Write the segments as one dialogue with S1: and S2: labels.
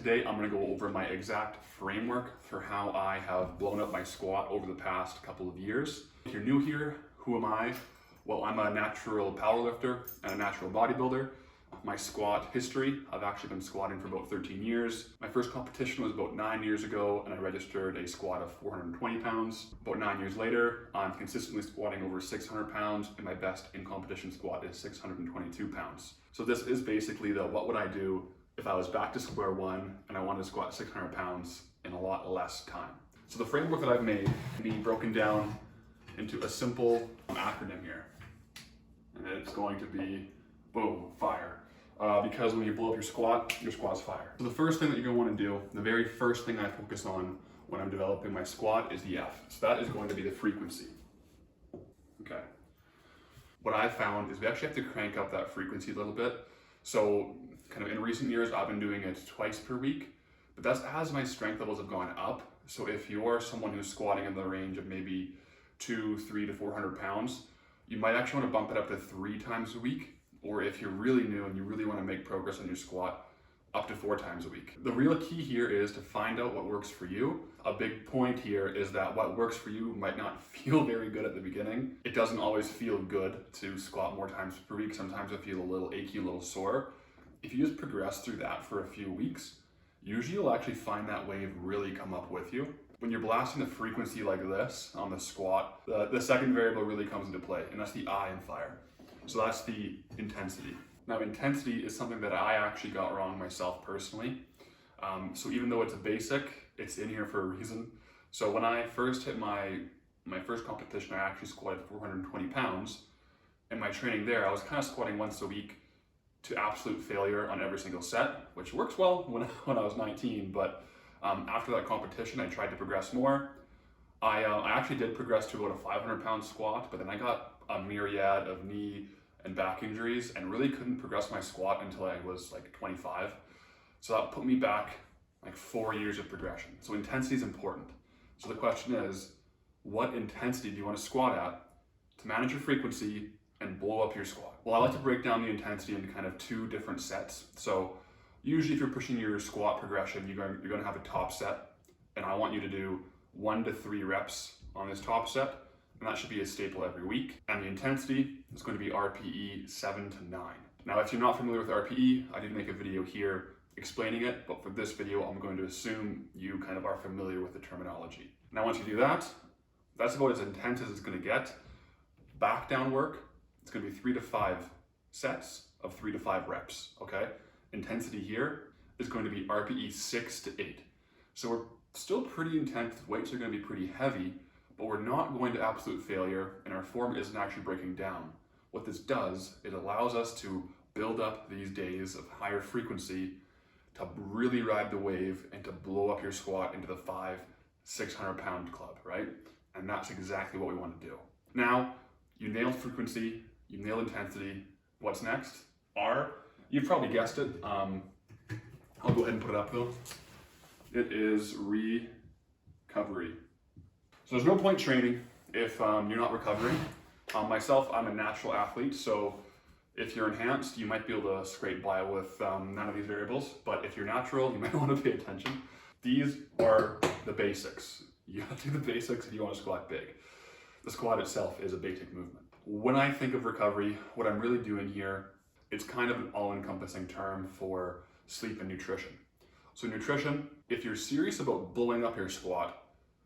S1: Today I'm going to go over my exact framework for how I have blown up my squat over the past couple of years. If you're new here, who am I? Well, I'm a natural powerlifter and a natural bodybuilder. My squat history, I've actually been squatting for about 13 years. My first competition was about 9 years ago and I registered a squat of 420 pounds. About 9 years later, I'm consistently squatting over 600 pounds and my best in competition squat is 622 pounds. So this is basically the what would I do if I was back to square one and I wanted to squat 600 pounds in a lot less time. So the framework that I've made can be broken down into a simple acronym here. And it's going to be boom, fire. Because when you blow up your squat's fire. So the first thing that you're gonna wanna do, the very first thing I focus on when I'm developing my squat is the F. So that is going to be the frequency. Okay. What I found is we actually have to crank up that frequency a little bit. So kind of in recent years, I've been doing it twice per week, but that's as my strength levels have gone up. So if you're someone who's squatting in the range of maybe 300 to 400 pounds, you might actually want to bump it up to 3 times a week. Or if you're really new and you really want to make progress on your squat, up to 4 times a week. The real key here is to find out what works for you. A big point here is that what works for you might not feel very good at the beginning. It doesn't always feel good to squat more times per week. Sometimes I feel a little achy, a little sore. If you just progress through that for a few weeks, usually you'll actually find that wave really come up with you. When you're blasting the frequency like this on the squat, the second variable really comes into play, and that's the I in fire. So that's the intensity. Now, intensity is something that I actually got wrong myself personally. So even though it's a basic, it's in here for a reason. So when I first hit my first competition, I actually squatted 420 pounds. In my training there, I was kind of squatting once a week to absolute failure on every single set, which works well when I was 19. But after that competition, I tried to progress more. I actually did progress to about a 500-pound squat, but then I got a myriad of knee and back injuries and really couldn't progress my squat until I was like 25. So that put me back like 4 years of progression. So intensity is important. So the question is, what intensity do you want to squat at to manage your frequency and blow up your squat? Well, I like to break down the intensity into kind of 2 different sets. So usually if you're pushing your squat progression, you're going to have a top set, and I want you to do 1 to 3 reps on this top set, and that should be a staple every week. And the intensity is going to be RPE 7 to 9. Now, if you're not familiar with RPE, I did make a video here explaining it, but for this video, I'm going to assume you kind of are familiar with the terminology. Now, once you do that, that's about as intense as it's going to get. Back down work, it's going to be 3 to 5 sets of 3 to 5 reps, okay? Intensity here is going to be RPE 6 to 8. So we're still pretty intense, weights are going to be pretty heavy, but we're not going to absolute failure and our form isn't actually breaking down. What this does, it allows us to build up these days of higher frequency to really ride the wave and to blow up your squat into the 500-600 pound club, right? And that's exactly what we want to do. Now, you nailed frequency, you nailed intensity. What's next? R, you've probably guessed it. I'll go ahead and put it up though. It is recovery. So there's no point training if you're not recovering. Myself, I'm a natural athlete, so if you're enhanced, you might be able to scrape by with none of these variables, but if you're natural, you might want to pay attention. These are the basics. You have to do the basics if you want to squat big. The squat itself is a basic movement. When I think of recovery, what I'm really doing here, it's kind of an all-encompassing term for sleep and nutrition. So nutrition, if you're serious about blowing up your squat,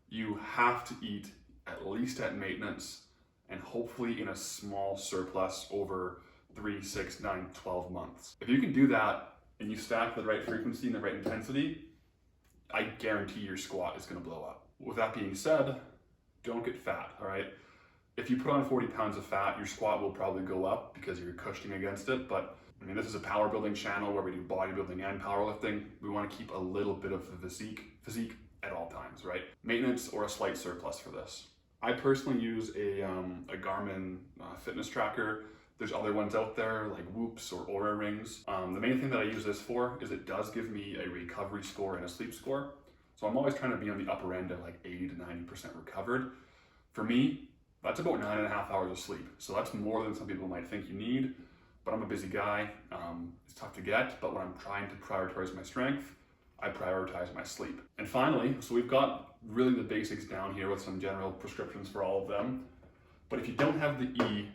S1: you have to eat at least at maintenance and hopefully in a small surplus over 3, 6, 9, 12 months. If you can do that and you stack the right frequency and the right intensity, I guarantee your squat is going to blow up. With that being said, don't get fat, all right? If you put on 40 pounds of fat, your squat will probably go up because you're cushioning against it. But I mean, this is a power building channel where we do bodybuilding and powerlifting. We want to keep a little bit of the physique at all times, right? Maintenance or a slight surplus for this. I personally use a Garmin fitness tracker. There's other ones out there like Whoops or Oura Rings. The main thing that I use this for is it does give me a recovery score and a sleep score. So I'm always trying to be on the upper end of like 80 to 90% recovered. For me, that's about 9.5 hours of sleep. So that's more than some people might think you need, but I'm a busy guy. It's tough to get, but when I'm trying to prioritize my strength, I prioritize my sleep. And finally, so we've got really the basics down here with some general prescriptions for all of them. But if you don't have the E,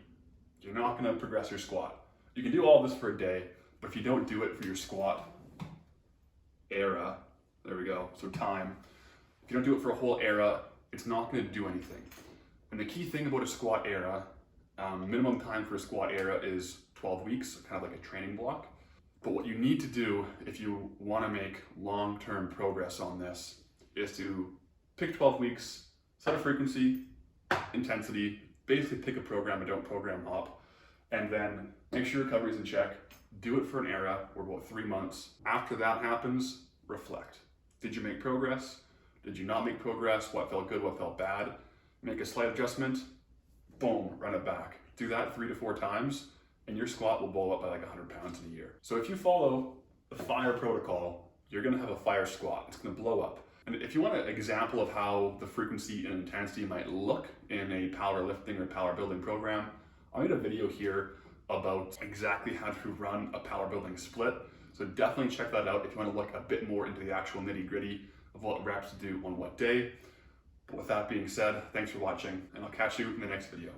S1: you're not gonna progress your squat. You can do all this for a day, but if you don't do it for your squat era, there we go, so time. If you don't do it for a whole era, it's not gonna do anything. And the key thing about a squat era, minimum time for a squat era is 12 weeks, kind of like a training block. But what you need to do if you want to make long-term progress on this is to pick 12 weeks, set a frequency, intensity, basically pick a program and don't program hop, and then make sure recovery is in check. Do it for an era or about 3 months. After that happens, reflect. Did you make progress? Did you not make progress? What felt good? What felt bad? Make a slight adjustment, boom, run it back. Do that 3 to 4 times, and your squat will blow up by like 100 pounds in a year. So if you follow the FIRE protocol, you're gonna have a FIRE squat. It's gonna blow up. And if you want an example of how the frequency and intensity might look in a powerlifting or power building program, I made a video here about exactly how to run a power building split. So definitely check that out if you want to look a bit more into the actual nitty gritty of what reps to do on what day. But with that being said, thanks for watching, and I'll catch you in the next video.